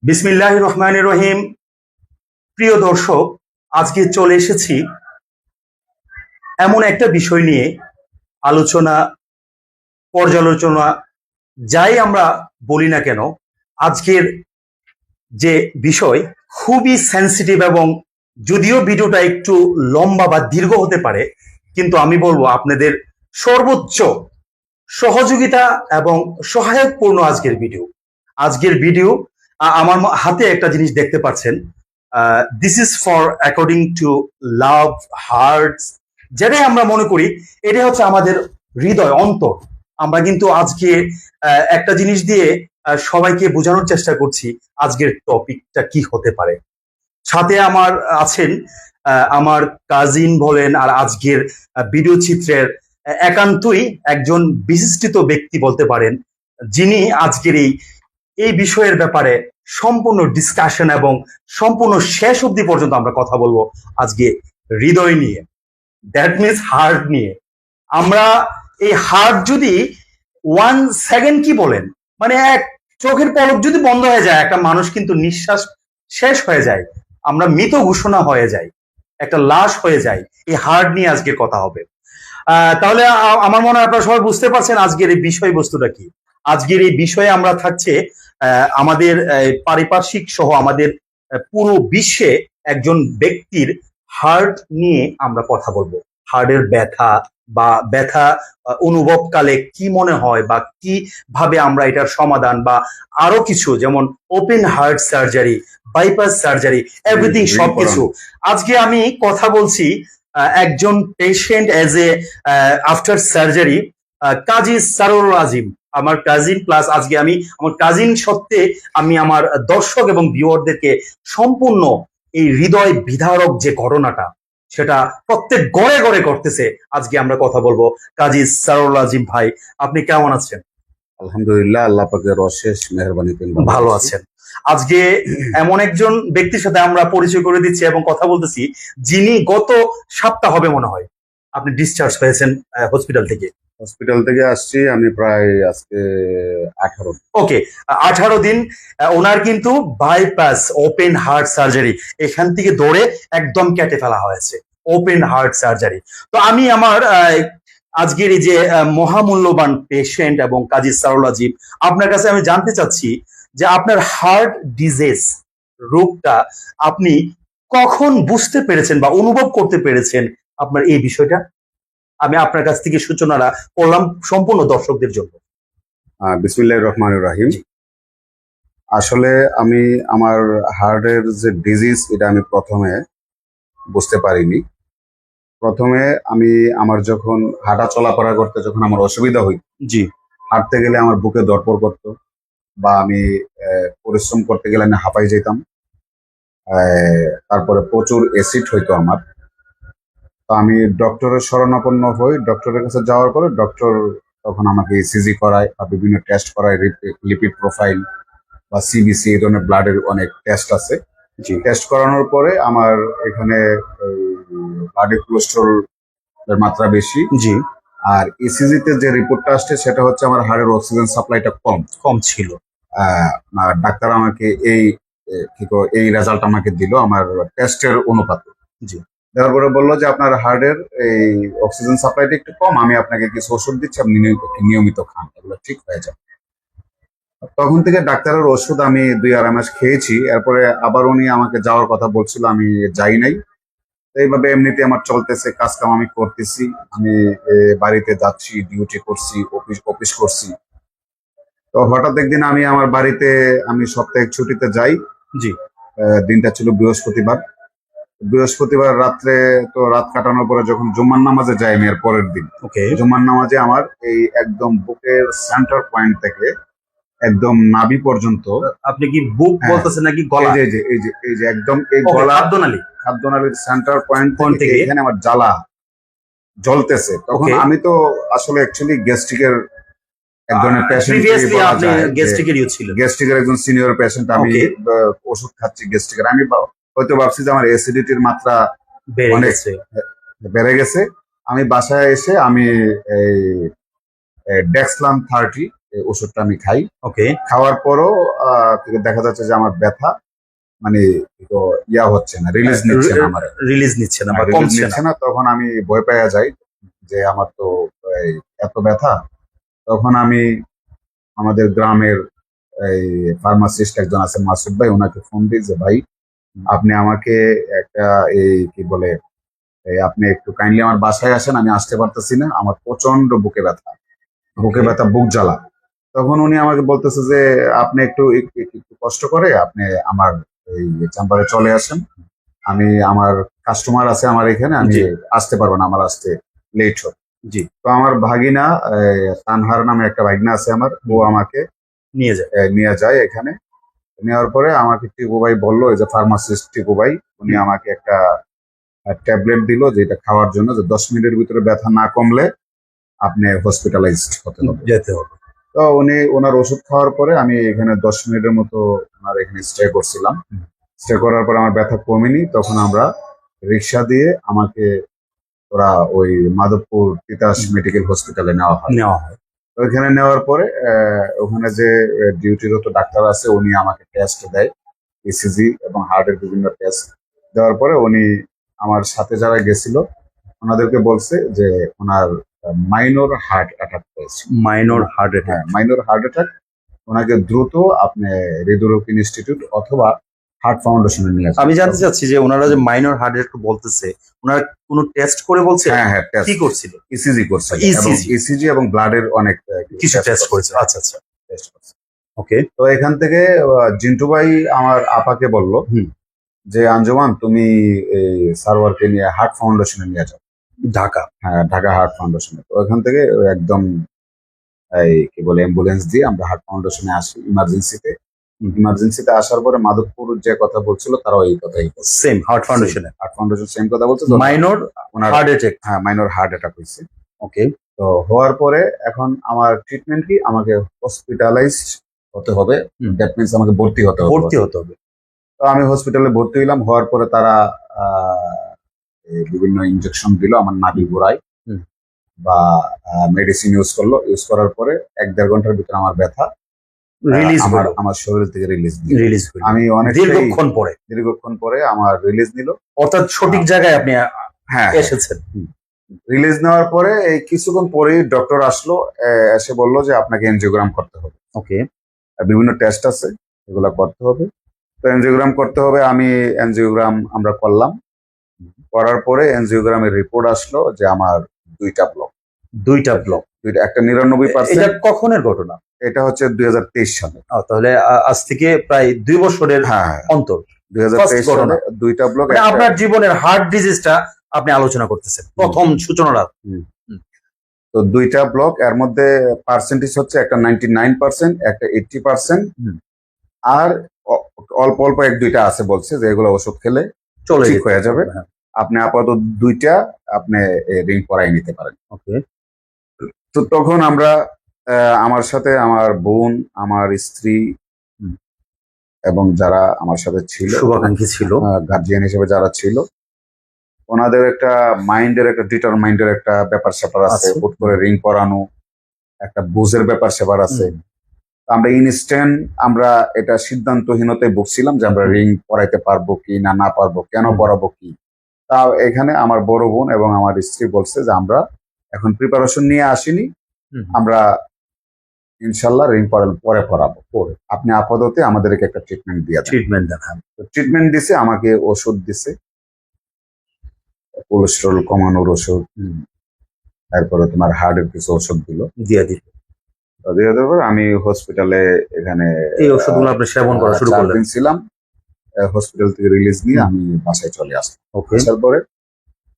বিসমিল্লাহির রহমানির রহিম। প্রিয় দর্শক, আজকে চলে এসেছি এমন একটা বিষয় নিয়ে আলোচনা, পর্যালোচনা, যাই আমরা বলি না কেন, আজকের যে বিষয় খুবই সেন্সিটিভ এবং যদিও ভিডিওটা একটু লম্বা বা দীর্ঘ হতে পারে, কিন্তু আমি বলবো আপনাদের সর্বোচ্চ সহযোগিতা এবং সহায়কপূর্ণ আজকের ভিডিও আমার হাতে একটা জিনিস দেখতে পাচ্ছেন। This is for according to love hearts, যেটাই আমরা মনে করি এটা হচ্ছে আমাদের হৃদয়, অন্তর। আমরা কিন্তু আজকে একটা জিনিস দিয়ে সবাইকে বোঝানোর চেষ্টা করছি আজকের টপিকটা কি হতে পারে। সাথে আমার আছেন আমার কাজিন বলেন, আর আজকের ভিডিও চিত্রের একান্তই একজন বিশিষ্ট ব্যক্তি বলতে পারেন, যিনি আজকের এই বিষয়ের ব্যাপারে সম্পূর্ণ ডিসকাশন এবং সম্পূর্ণ শেষ অবধি পর্যন্ত আমরা কথা বলবো আজকে হৃদয় নিয়ে, দ্যাট মিনস হার্ট নিয়ে। আমরা এই হার্ট যদি 1 সেকেন্ড কি বলেন, মানে এক চোখের পলক যদি বন্ধ হয়ে যায়, একটা মানুষ কিন্তু নিঃশ্বাস শেষ হয়ে যায়, আমরা মৃত ঘোষণা হয়ে যাই, একটা লাশ হয়ে যায়। এই হার্ট নিয়ে আজকে কথা হবে। তাহলে আমার মনে হয় আপনারা সবাই বুঝতে পারছেন আজকের এই বিষয়বস্তুটা কি। আজকের এই বিষয়ে আমরা থাকছে আমাদের পারিপার্শ্বিক সহ আমাদের পুরো বিশ্বে একজন ব্যক্তির হার্ট নিয়ে আমরা কথা বলবো। হার্টের ব্যথা বা ব্যথা অনুভবকালে কি মনে হয় বা কিভাবে আমরা এটার সমাধান বা আরো কিছু, যেমন open heart surgery, bypass surgery, everything, সবকিছু আজকে আমি কথা বলছি একজন patient as a after surgery, Kazi Sarwar Azim, আমার কাজিন। প্লাস আজকে আমি আমার কাজিন সত্ত্বে আমি আমার দর্শক এবং ভিউয়ারদেরকে সম্পূর্ণ এই হৃদয় বিদারক যে ঘটনাটা, সেটা প্রত্যেক গড়ে গড়ে করতেছে। আজকে আমরা কথা বলবো। কাজী সারোয়ার আজিম ভাই, আপনি কেমন আছেন? আলহামদুলিল্লাহ, আল্লাহ পাকের অশেষ মেহেরবানিতে ভালো আছেন। আজকে এমন একজন ব্যক্তির সাথে আমরা পরিচয় করে দিচ্ছি এবং কথা বলতেছি, যিনি গত সপ্তাহ হবে মনে হয় আপনি ডিসচার্জ হয়েছেন হসপিটাল থেকে। হসপিটাল থেকে আসছি আমি প্রায় আজকে 18 দিন। ওকে, 18 দিন। ওনার কিন্তু বাইপাস ওপেন হার্ট সার্জারি, এখান থেকে দৌড়ে একদম কেটে ফেলা হয়েছে, ওপেন হার্ট সার্জারি। তো আমি আমার আজকের এই যে মহামূল্যবান পেশেন্ট এবং কাজী সারোয়ার আজিম, আপনার কাছে আমি জানতে চাচ্ছি যে আপনার হার্ট ডিজিজ রোগটা আপনি কখন বুঝতে পেরেছেন বা অনুভব করতে পেরেছেন, আপনার এই বিষয়টা আমি আপনার কাছ থেকে সূচনাটা করলাম সম্পূর্ণ দর্শকদের জন্য। বিসমিল্লাহির রহমানির রহিম। আসলে আমি আমার হার্টের যে ডিজিজ, এটা আমি প্রথমে বুঝতে পারিনি। প্রথমে আমি আমার যখন হাঁটা চলাফেরা করতে যখন আমার অসুবিধা হইত, জি, হাঁটতে গেলে আমার বুকে ধড়ফড় করতো, বা আমি পরিশ্রম করতে গেলে আমি হাঁপাই যেতাম। তারপরে প্রচুর অ্যাসিড হইতো আমার। তো আমি ডক্টরের শরণাপন্ন হই। ডক্টরের কাছে যাওয়ার পরে ডক্টর তখন আমাকে ইসিজি করায় বা বিভিন্ন টেস্ট করায়, লিপিড প্রোফাইল বা সিবিসি, এই ধরনের ব্লাডের অনেক টেস্ট আছে। টেস্ট করানোর পরে আমার এখানে ব্লাডে কোলেস্ট্রল এর মাত্রা বেশি। জি। আর ইসিজিতে যে রিপোর্টটা আসছে সেটা হচ্ছে আমার হাড়ের অক্সিজেন সাপ্লাইটা কম ছিল। ডাক্তার আমাকে এই রেজাল্ট আমাকে দিল আমার টেস্টের অনুপাতে। জি। দেওয়ার পরে বললো যে আপনার হার্টের এই অক্সিজেন সাপ্লাইটা একটু কম, আমি আপনাকে কিছু ওষুধ দিচ্ছি, আপনি নিয়মিত খান, এগুলো ঠিক হয়ে যাবে। তখন থেকে ডাক্তারের ওষুধ আমি 2-2.5 মাস খেয়েছি। এরপরে আবার উনি আমাকে যাওয়ার কথা বলছিল, আমি যাই নাই। এইভাবে এমনিতে আমার চলতেছে, কাজ কাম আমি করতেছি, আমি বাড়িতে যাচ্ছি, ডিউটি করছি, অফিস করছি। তো হঠাৎ একদিন আমি আমার বাড়িতে, আমি সাপ্তাহিক ছুটিতে যাই। জি। দিনটা ছিল বৃহস্পতিবার রাত্রে। তো রাত কাটানোর পরে যখন জুম্মার নামাজে যাই আমি এর পরের দিন, জুম্মার নামাজে আমার এই একদম বুকের সেন্টার পয়েন্ট থেকে একদম নাভি পর্যন্ত। আপনি কি বুক বলতেছেন নাকি গলা? এই যে একদম এই গলা, খাদ্যনালীর সেন্টার পয়েন্ট থেকে এখানে আমার জ্বালা জ্বলতেছে। তখন আমি তো আসলে অ্যাকচুয়ালি গ্যাস্ট্রিকের এক ধরনের পেশেন্ট, গ্যাস্ট্রিকের একজন সিনিয়র পেশেন্ট। আমি ওষুধ খাচ্ছি গ্যাস্ট্রিকের। আমি হয়তো ভাবছি যে আমার অ্যাসিডিটির মাত্রা অনেক বেড়ে গেছে। আমি বাসায় এসে আমি এই ডেক্সলাম 30 এই ওষুধটা আমি খাই। ওকে, খাওয়ার পরও দেখা যাচ্ছে যে আমার ব্যথা মানে তো হচ্ছে না, রিলিজ নিচ্ছে না আমার, রিলিজ নিচ্ছে না বা রিলিজ কমছে না। নিচ্ছে না। তখন আমি ভয় পেয়ে যাই যে আমার তো এই এত ব্যথা। তখন আমি আমাদের গ্রামের এই ফার্মাসিস্ট একজন আছেন মাসুদ ভাই, ওনাকে ফোন দিই যে ভাই আপনি আমাকে একটা এই কি বলে আপনি একটু কাইন্ডলি আমার বাসায় আসেন, আমি আসতে পারতেছি না, আমার প্রচন্ড বুকে ব্যথা, বুকে ব্যথা, বুক জ্বালা। তখন উনি আমাকে বলতেছে যে আপনি একটু একটু একটু কষ্ট করে আপনি আমার এই চেম্বারে চলে আসেন, আমি আমার কাস্টমার আছে আমার এখানে, আমি জি। আসতে পারবো না, আমার আসতে লেট হবে। জি, তো আমার ভাগিনা তানহার নামে একটা ভাগিনা আছে আমার, ও আমাকে নিয়ে যায়। নিয়ে যায় এখানে। নেওয়ার পরে আমাকে টিপু ভাই বললো, এই যে ফার্মাসিস্ট টিপু ভাই, উনি আমাকে একটা ট্যাবলেট দিল যেটা খাওয়ার জন্য, যে 10 মিনিটের ভিতরে ব্যথা না কমলে আপনি হসপিটালাইজড হতে হবে। যেতে হবে। তো উনি ওনার ওষুধ খাওয়ার পরে আমি এখানে 10 মিনিটের মতো ওনার এখানে স্টে করছিলাম। স্টে করার পর আমার ব্যথা কমেনি, তখন আমরা রিক্সা দিয়ে আমাকে ওরা ওই মাধবপুর তিতাস মেডিকেল হসপিটালে নেওয়া হয়। নেওয়া হয়। তো ওইখানে নেওয়ার পরে ওখানে যে ডিউটিরত ডাক্তার আছে উনি আমাকে টেস্ট দেয়, ইসিজি এবং হার্টের বিভিন্ন টেস্ট দেওয়ার পরে উনি আমার সাথে যারা গেছিল ওনাদেরকে বলছে যে ওনার মাইনর হার্ট অ্যাটাক হয়েছে। Minor heart attack. হ্যাঁ, মাইনর হার্ট অ্যাটাক। ওনাকে দ্রুত আপনি হৃদরোগ ইনস্টিটিউট অথবা হার্ট ফাউন্ডেশনে নিয়ে আসবেন। আমি জানতে চাচ্ছি যে ওনারা যে মাইনর হার্ট অ্যাটাক বলতেছে, ওনারা কোনো টেস্ট করে বলছে? হ্যাঁ হ্যাঁ, কি করছিল? ইসিজি করছে, ECG? ইসিজি এবং ব্লাডের অনেক কিছু টেস্ট করেছে। আচ্ছা আচ্ছা, টেস্ট করছে। ওকে। তো এখান থেকে জিন্টু ভাই আমার আপাকে বলল যে আঞ্জুমান তুমি এই সার্ভারকে নিয়ে হার্ট ফাউন্ডেশনে নিয়ে যাও, ঢাকা। হ্যাঁ, ঢাকা হার্ট ফাউন্ডেশনে। তো ওখান থেকে একদম এই কি বলে অ্যাম্বুলেন্স দিয়ে আমরা হার্ট ফাউন্ডেশনে আসি ইমার্জেন্সিতে। ইমার্জেন্সিতে আসার পরে মাধবপুর যে কথা বলছিল তারাও এই কথাই বলছে, সেম হার্ট ফাউন্ডেশনে হার্ট ফাউন্ডেশন সেম কথা বলছে। মাইনর ওনার হার্ট অ্যাটাক। হ্যাঁ, মাইনর হার্ট অ্যাটাক হয়েছে। ওকে। তো হওয়ার পরে এখন আমার ট্রিটমেন্ট কি, আমাকে হসপিটালাইজড হতে হবে, দ্যাট মিনস আমাকে ভর্তি হতে হবে। ভর্তি হতে হবে। তো আমি হসপিটালে ভর্তি হইলাম। হওয়ার পরে তারা বিভিন্ন ইনজেকশন দিল আমার নাভি গোড়ায় বা মেডিসিন ইউজ করলো। ইউজ করার পরে 1-1.5 ঘন্টার ভিতরে আমার ব্যথা রিলিজ আমার শরীর থেকে রিলিজ রিলিজ আমি অনেক দীর্ঘক্ষণ পরে আমার রিলিজ নিল। অর্থাৎ সঠিক জায়গায় আপনি হ্যাঁ এসেছেন। রিলিজ নেওয়ার পরে এই কিছুক্ষণ পরেই ডক্টর আসলো, এসে বললো যে আপনাকে এনজিওগ্রাম করতে হবে। ওকে। বিভিন্ন টেস্ট আছে, এগুলা করতে হবে। তো এনজিওগ্রাম করতে হবে, আমি এনজিওগ্রাম আমরা করলাম। করার পরে এনজিওগ্রামের রিপোর্ট আসলো যে আমার 2টা ব্লক। একটা 99%। এটা কখনের ঘটনা? এটা হচ্ছে 2023 সালে। তাহলে আজ থেকে প্রায় 2 বছরের অন্তর 2023 সালে 2টা ব্লক। আপনার জীবনের হার্ট ডিজিজটা আপনি আলোচনা করতেছেন প্রথম সূচনাটা। তো 2টা ব্লক, এর মধ্যে পার্সেন্টেজ হচ্ছে একটা 99%, একটা 80%, আর অল্প অল্প 1-2টা আছে বলছে যে এগুলো ওষুধ খেলে ঠিক হয়ে যাবে। আপনি আপাতত 2টা আপনি রিং করাই নিতে পারেন। ওকে। তো তখন আমরা আমার সাথে আমার বোন, আমার স্ত্রী এবং যারা আমার সাথে ছিল, শুভাকাঙ্ক্ষী ছিল, গার্জিয়ান হিসেবে যারা ছিল, ওনাদের একটা মাইন্ডের একটা ডিটারমাইন্ডের একটা ব্যাপার স্যাপার আছে। হুট করে রিং করানো একটা বুঝের ব্যাপার স্যাপার আছে। আমরা ইনস্ট্যান্ট আমরা এটা সিদ্ধান্তহীনতায় ভুগছিলাম যে আমরা রিং করাইতে পারবো কি না পারবো, কেন করাবো কি। তা এখানে আমার বড় বোন এবং আমার স্ত্রী বলছে যে আমরা এখন প্রিপারেশন নিয়ে আসিনি, আমরা ইনশাল্লাহ রিং পরে করাবো। আপনি আপাতত আমাদেরকে একটা ট্রিটমেন্ট দিয়ে দেন। ট্রিটমেন্ট দিছে, আমাকে ওষুধ দিছে, কোলেস্ট্রল কমানোর ওষুধ, তারপরে তোমার হার্টের কিছু ওষুধ দিয়ে দেওয়ার পর আমি হসপিটালে এখানে এই ওষুধগুলো আপনি সেবন করা শুরু করলেন। ছিলাম। হসপিটাল থেকে রিলিজ নিয়ে আমি বাসায় চলে আসলাম। আসার পরে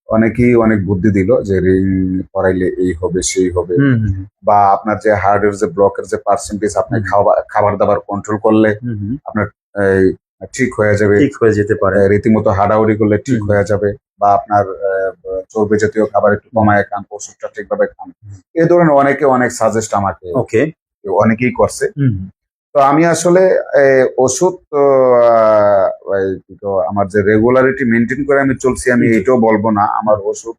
অনেকেই অনেক বুদ্ধি দিল যে রিং করাইলে এই হবে সেই হবে, বা আপনার যে হার্টের যে ব্লকের যে পার্সেন্টেজ, আপনি খাবার দাবার কন্ট্রোল করলে আপনার ঠিক হয়ে যাবে, ঠিক হয়ে যেতে পারে। রীতিমতো হাঁটাহুড়ি করলে ঠিক হয়ে যাবে, বা আপনার চর্বি জাতীয় খাবার একটু কমায় খান, ওষুধটা ঠিকভাবে খান। এই ধরনের অনেক সাজেস্ট আমাকে অনেকেই করছে। তো আমি আসলে ওষুধ আমার যে রেগুলারিটি মেনটেন করে আমি চলছি, আমি এটাও বলবো না। আমার ওষুধ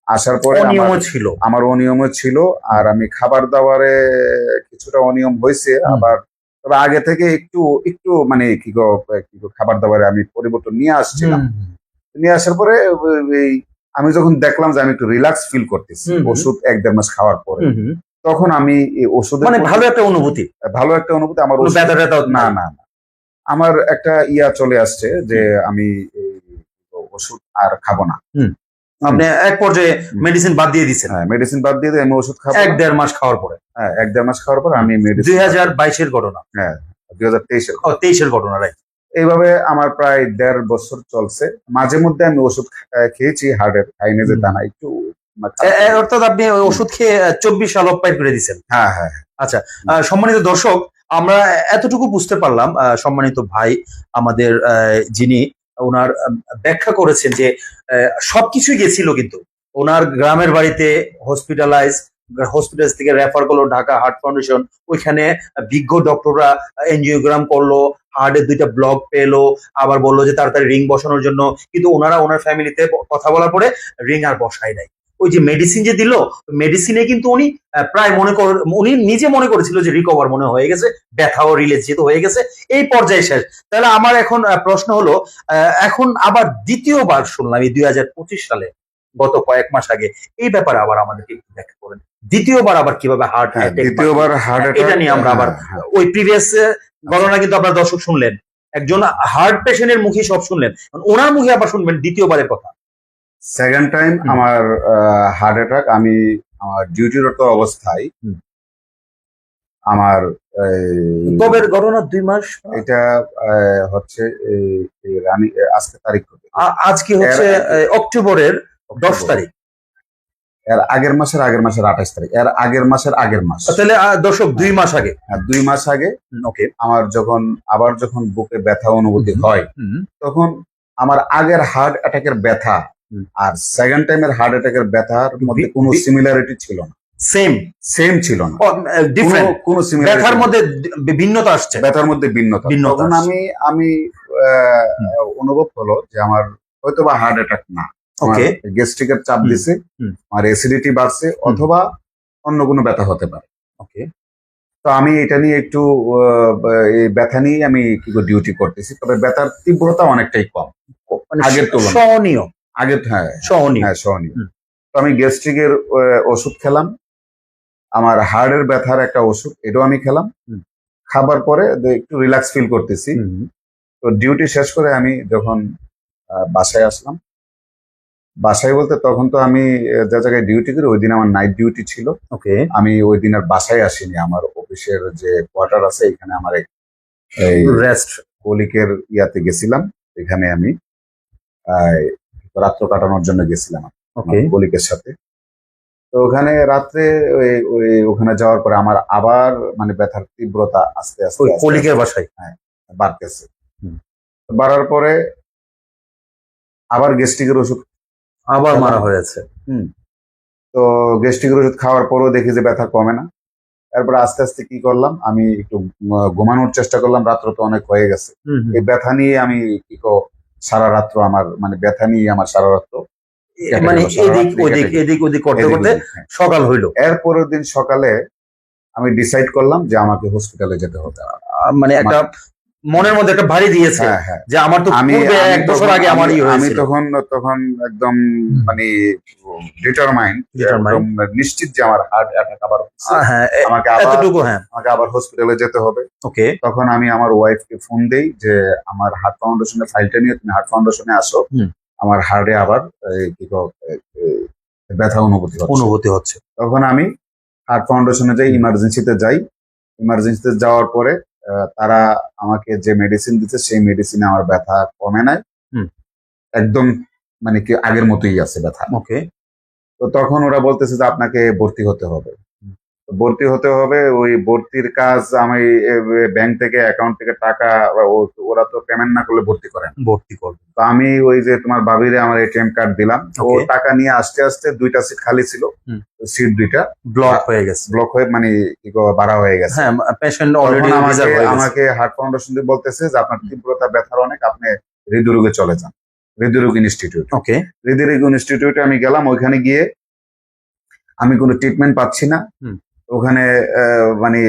আসার পরে অনিয়ম ছিল। আমার অনিয়ম ছিল, আর আমি খাবার দাবারে কিছুটা অনিয়ম হয়েছে। আবার তবে আগে থেকে একটু একটু মানে কি গো খাবার দাবারে আমি পরিবর্তন নিয়ে আসছিলাম। নিয়ে আসার পরে এই আমি যখন দেখলাম যে আমি একটু রিল্যাক্স ফিল করতেছি ওষুধ 1-1.5 মাস খাওয়ার পরে, তখন আমি এই ওষুধের মানে ভালো একটা অনুভূতি, আমার কোনো ব্যথা ট্যাথা না না না, আমার একটা চলে আসছে যে আমি এই ওষুধ আর খাবো না। আপনি এক পর্যায়ে মেডিসিন বাদ দিয়ে দিচ্ছেন। হ্যাঁ, মেডিসিন বাদ দিয়ে আমি ওষুধ খাবো 1-1.5 মাস খাওয়ার পরে। হ্যাঁ, 1-1.5 মাস খাওয়ার পর আমি মেডিসিন। 2022-এর ঘটনা। হ্যাঁ, 2023-এর। 23-এর ঘটনা, রাইট। এইভাবে আমার প্রায় 1.5 বছর চলছে। মাঝে মধ্যে আমি ওষুধ খেয়েছি হার্টের, খাইনে যে তা না, একটু অর্থাৎ আপনি ওই ওষুধ খেয়ে 24 সাল অপারেট করে দিচ্ছেন। হ্যাঁ হ্যাঁ। আচ্ছা, সম্মানিত দর্শক, আমরা এতটুকু বুঝতে পারলাম, সম্মানিত ভাই আমাদের যিনি ওনার ব্যাখ্যা করেছেন যে সবকিছুই গেছিল, কিন্তু ওনার গ্রামের বাড়িতে হসপিটাল থেকে রেফার করলো ঢাকা হার্ট ফাউন্ডেশন। ওইখানে বিজ্ঞ ডক্টররা এনজিওগ্রাম করলো, হার্টের 2টা ব্লক পেলো, আবার বললো যে তাড়াতাড়ি রিং বসানোর জন্য। কিন্তু ওনার ফ্যামিলিতে কথা বলার পরে রিং আর বসায় নাই। ওই যে মেডিসিন যে দিল, মেডিসিনে কিন্তু উনি প্রায় উনি নিজে মনে করেছিল যে রিকভার মনে হয়ে গেছে, ব্যথাও রিলিজ যেহেতু হয়ে গেছে, এই পর্যায়ে শেষ। তাহলে আমার এখন প্রশ্ন হলো, এখন আবার দ্বিতীয়বার শুনলাম এই 2025 সালে, গত কয়েক মাস আগে, এই ব্যাপারে আবার আমাদেরকে একটু ব্যাখ্যা করেন। দ্বিতীয়বার আবার কিভাবে হার্ট দ্বিতীয়বার হার্ট অ্যাটাক, এটা নিয়ে আমরা আবার ওই প্রিভিয়াস গণনা কিন্তু আপনারা দর্শক শুনলেন, একজন হার্ট পেশেন্টের মুখে সব শুনলেন, ওনার মুখে আবার শুনবেন দ্বিতীয়বারের কথা। সেকেন্ড টাইম আমার হার্ট অ্যাটাক, আমি আমার ডিউটিরত অবস্থায় আমার কবের ঘটনা? 2 মাস। এটা হচ্ছে আজকে তারিখ আজকে হচ্ছে অক্টোবরের 10 তারিখ। এর আগের মাসের 28 তারিখ, এর আগের মাস। তাহলে দর্শক 2 মাস আগে। 2 মাস আগে ওকে। আমার যখন বুকে ব্যথা অনুভূতি হয়, তখন আমার আগের হার্ট অ্যাটাকের ব্যথা আর সেকেন্ড টাইমের হার্ট অ্যাটাকের ব্যথার মধ্যে কোনো সিমিলারিটি ছিল না। সেম ছিল না, ডিফারেন্ট। কোনো ব্যথার মধ্যে ভিন্নতা আসছে, ব্যথার মধ্যে ভিন্নতা। তখন আমি অনুভব হলো যে আমার হয়তোবা হার্ট অ্যাটাক না, গ্যাস্ট্রিকের চাপ দিছে, আর অ্যাসিডিটি বাড়ছে, অথবা অন্য কোনো ব্যথা হতে পারে। ওকে। তো আমি এটা নিয়ে একটু এই ব্যথা নিয়ে আমি ডিউটি করতেছি, তবে ব্যথার তীব্রতা অনেকটাই কম আগের তুলনায়, সহনীয়। হ্যাঁ সহনীয়। তো আমি গ্যাস্ট্রিকের ওষুধ খেলাম, আমার হার্টের ব্যথার একটা ওষুধ, এটাও আমি খেলাম। খাবার পরে একটু রিল্যাক্স ফিল করতেছি। তো ডিউটি শেষ করে আমি যখন বাসায় আসলাম, বাসায় বলতে তখন তো আমি যে জায়গায় ডিউটি করি ওই দিন আমার নাইট ডিউটি ছিল। ওকে। আমি ওই দিন আর বাসায় আসিনি, আমার অফিসের যে কোয়ার্টার আছে এখানে আমার এই রেস্ট কলিকের ইয়াতে গেছিলাম, এখানে আমি রাত্র কাটানোর জন্য গেছিলাম কলিকের সাথে। তো ওখানে রাত্রে ওখানে যাওয়ার পরে আমার আবার মানে ব্যথার তীব্রতা আস্তে আস্তে কলিকের বাসায় বাড়তেছে। বাড়ার পরে আবার গ্যাস্ট্রিকের ওষুধ আবার মারা হয়েছে। তো গ্যাস্ট্রিকের ওষুধ খাওয়ার পরেও দেখি যে ব্যথা কমে না। তারপরে আস্তে আস্তে কি করলাম, আমি একটু ঘুমানোর চেষ্টা করলাম, রাত্র তো অনেক হয়ে গেছে। এই ব্যথা নিয়ে আমি সারা রাত্র আমার মানে ব্যথা নিয়ে আমার সারা রাত্র মানে এদিক ওদিক করতে করতে সকাল হইলো। এর পরের দিন সকালে আমি ডিসাইড করলাম যে আমাকে হসপিটালে যেতে হবে। মানে একটা মনের মধ্যে একটা ভারী দিয়েছে যে আমার তো পূর্বে 1 বছর আগে আমারই হয়েছিল। আমি তখন একদম মানে ডিটারমাইন্ড, নিশ্চিত যে আমার হার্ট অ্যাটাক আবার আমাকে আবার হসপিটালে যেতে হবে। ওকে। তখন আমি আমার ওয়াইফকে ফোন দেই যে আমার হার্ট ফাউন্ডেশনের ফাইলটা নিয়ে তুমি হার্ট ফাউন্ডেশনে আসো, আমার হার্টে আবার ব্যথা অনুভূতি হচ্ছে। তখন আমি হার্ট ফাউন্ডেশনে যাই, ইমার্জেন্সিতে যাওয়ার পরে তারা আমাকে যে মেডিসিন দিচ্ছে সেই মেডিসিনে আমার ব্যথা কমে নাই, একদম মানে কি আগের মতোই আছে ব্যথা। ওকে। তো তখন ওরা বলতেছে যে আপনাকে ভর্তি হতে হবে। ওই ভর্তির কাজ আমি ব্যাংক থেকে অ্যাকাউন্ট থেকে টাকা, ওরা তো পেমেন্ট না করলে ভর্তি করবে। তো আমি ওই যে তোমার ভাবিরে আমার এটিএম কার্ড দিলাম, ও টাকা নিয়ে আসতে আসতে 2টা সিট খালি ছিল, সিট 2টা ব্লক হয়ে মানে বাড়া হয়ে গেছে। আমাকে হার্ট ফাউন্ডেশন বলতেছে যে আপনার তীব্রতা ব্যথার অনেক, আপনি হৃদরোগে চলে যান। হৃদরোগ ইনস্টিটিউট। ওকে। হৃদরোগ ইনস্টিটিউটে আমি গেলাম, ওইখানে গিয়ে আমি কোনো ট্রিটমেন্ট পাচ্ছি না। হুম। ওখানে মানে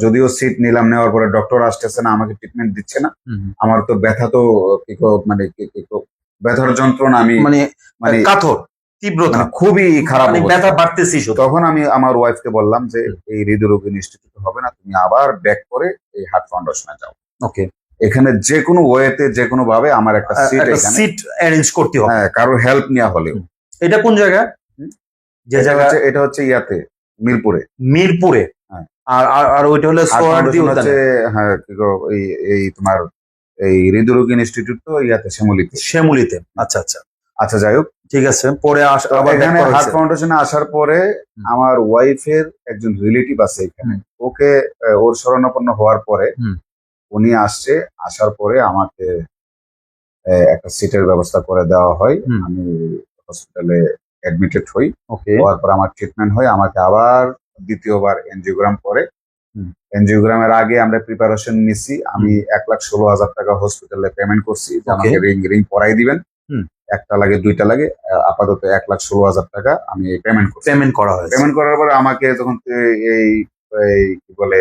যদিও সিট নিলাম, নেওয়ার পরে ডক্টর আসতেছে না, আমাকে ট্রিটমেন্ট দিচ্ছে না। আমার তো ব্যথা তো মানে ব্যথার যন্ত্রণা আমি মানে মানে কাতর তীব্রতা, খুবই খারাপ মানে অবস্থা। ব্যথা বাড়তেছি শুধু। তখন আমি আমার ওয়াইফকে বললাম যে এই হৃদরোগ ইনস্টিটিউট হবে না, তুমি আবার ব্যাক করে এই হার্ট ফাউন্ডেশনে যাও। ওকে। এখানে যে কোনো ওয়েতে যে কোনো ভাবে আমার একটা সিট এখানে সিট অ্যারেঞ্জ করতে হবে। হ্যাঁ, কারোর হেল্প নেওয়া হলেও। এটা কোন জায়গা? যে জায়গা এটা হচ্ছে ইয়াতে মিরপুরে। মিরপুরে। হ্যাঁ। আর ওইটা হলো হার্ট সোহরাওয়ার্দী ফাউন্ডেশন হচ্ছে উদ্যানে। হ্যাঁ এই তোমার এই হৃদরোগ ইনস্টিটিউট তো ইয়াতে শ্যামলীতে। শ্যামলীতে। আচ্ছা আচ্ছা আচ্ছা, যাই হোক, ঠিক আছে। পরে তো আবার back এখানে করা হার্ট হয়েছে। ফাউন্ডেশনে আসার পরে আমার ওয়াইফের একজন রিলেটিভ আছে এখানে, ওকে ওর শরণাপন্ন হওয়ার পরে উনি আসছে, আসার পরে আমাকে একটা সিটের ব্যবস্থা করে দেওয়া হয়। আমি হসপিটালে অ্যাডমিটেড হই। ওকে। হওয়ার পর আমার ট্রিটমেন্ট হয়, আমাকে আবার দ্বিতীয়বার এনজিওগ্রাম করে। এনজিওগ্রামের আগে আমরা প্রিপারেশন নিছি, আমি 1,16,000 টাকা হসপিটালে পেমেন্ট করছি যে আমাকে রিং পরাই দিবেন। একটা লাগে দুইটা লাগে, আপাতত 1,16,000 টাকা আমি পেমেন্ট করা হয়েছে। পেমেন্ট করার পরে আমাকে যখন এই কি বলে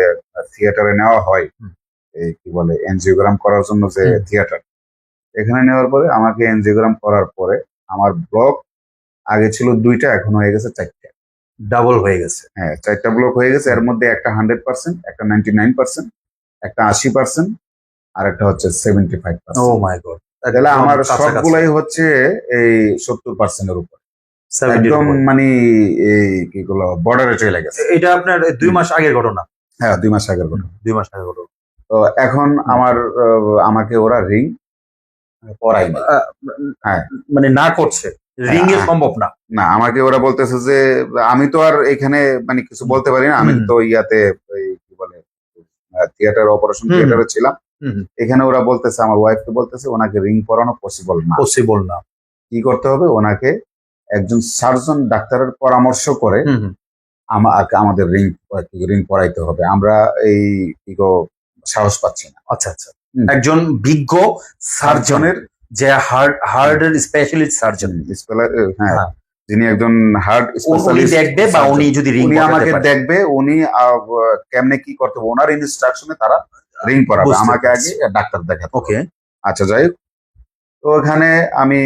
থিয়েটারে নেওয়া হয়, এই কি বলে এনজিওগ্রাম করার জন্য যে থিয়েটার, এখানে নেওয়ার পরে আমাকে এনজিওগ্রাম করার পরে আমার ব্লক আগে ছিল 2টা, এখন হয়ে গেছে 4টা। ডাবল হয়ে গেছে। হ্যাঁ, 4টা ব্লক হয়ে গেছে। এর মধ্যে একটা 100%, একটা 99%, একটা 80%, আর একটা হচ্ছে 75%। ও মাই গড। তাহলে আমার সবগুলাই হচ্ছে এই 70% এর উপর, একদম মানে এই কি গুলো বর্ডারে চলে গেছে। এটা আপনার 2 মাস আগের ঘটনা? হ্যাঁ, 2 মাস আগের ঘটনা। 2 মাস আগের ঘটনা। তো এখন আমাকে ওরা রিং পরাই না। হ্যাঁ, মানে না করছে, রিং এ সম্ভব না। না, আমাকে ওরা বলতেছে যে আমি তো আর এখানে মানে কিছু বলতে পারি না, আমি তো ইয়াতে কি বলে থিয়েটার অপারেশন থিয়েটারে ছিলাম। এখানে ওরা বলতেছে, আমার ওয়াইফকে বলতেছে ওনাকে রিং পরানো পসিবল না। কি করতে হবে, ওনাকে একজন সার্জন ডাক্তারের পরামর্শ করে আমাদের রিং পরাইতে হবে। আমরা এই সাহস পাচ্ছি না। আচ্ছা আচ্ছা, একজন বিজ্ঞ সার্জনের, যে হার্টের স্পেশালিস্ট সার্জন, হ্যাঁ, যিনি একজন হার্ট স্পেশালিস্ট দেখবে, বা উনি যদি রিং আমাকে দেখবে, উনি কেমনে কি করতে হবে, ওনার ইনস্ট্রাকশনে তারা রিং পরাবে। আমাকে আগে ডাক্তার দেখাতে। ওকে। আচ্ছা, যাই হোক, তো ওখানে আমি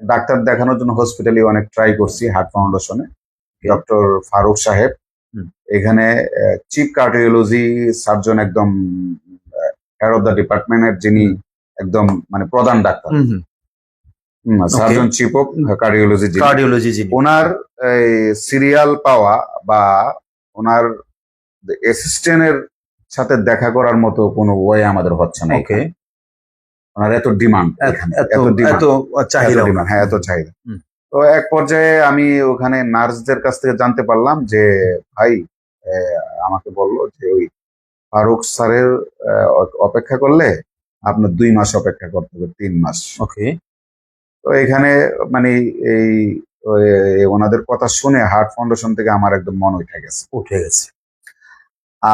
ডাক্তার দেখানোর জন্য হসপিটালে অনেক ট্রাই করছি, হার্ট ফাউন্ডেশনে ডক্টর ফারুক সাহেব, এখানে চিফ কার্ডিওলজি সার্জন, একদম হেড অফ দ্য ডিপার্টমেন্টের যিনি একদম মানে প্রধান doctor, surgeon chief of cardiology, owner serial পাওয়া বা ওনার অ্যাসিস্ট্যান্টের সাথে দেখা করার মতো কোনো ওয়ে আমাদের হচ্ছে না। ওনার এত ডিমান্ড, এত চাহিদা। হ্যাঁ, এত চাহিদা। তো এক পর্যায়ে আমি ওখানে নার্সদের কাছ থেকে জানতে পারলাম যে ভাই আমাকে বললো যে ওই ফারুক স্যারের অপেক্ষা করলে আপনার 2 মাস অপেক্ষা করতে হবে, 3 মাস। ওকে। তো এখানে মানে এই ওনাদের কথা শুনে হার্ট ফাউন্ডেশন থেকে আমার একদম মন উঠে গেছে।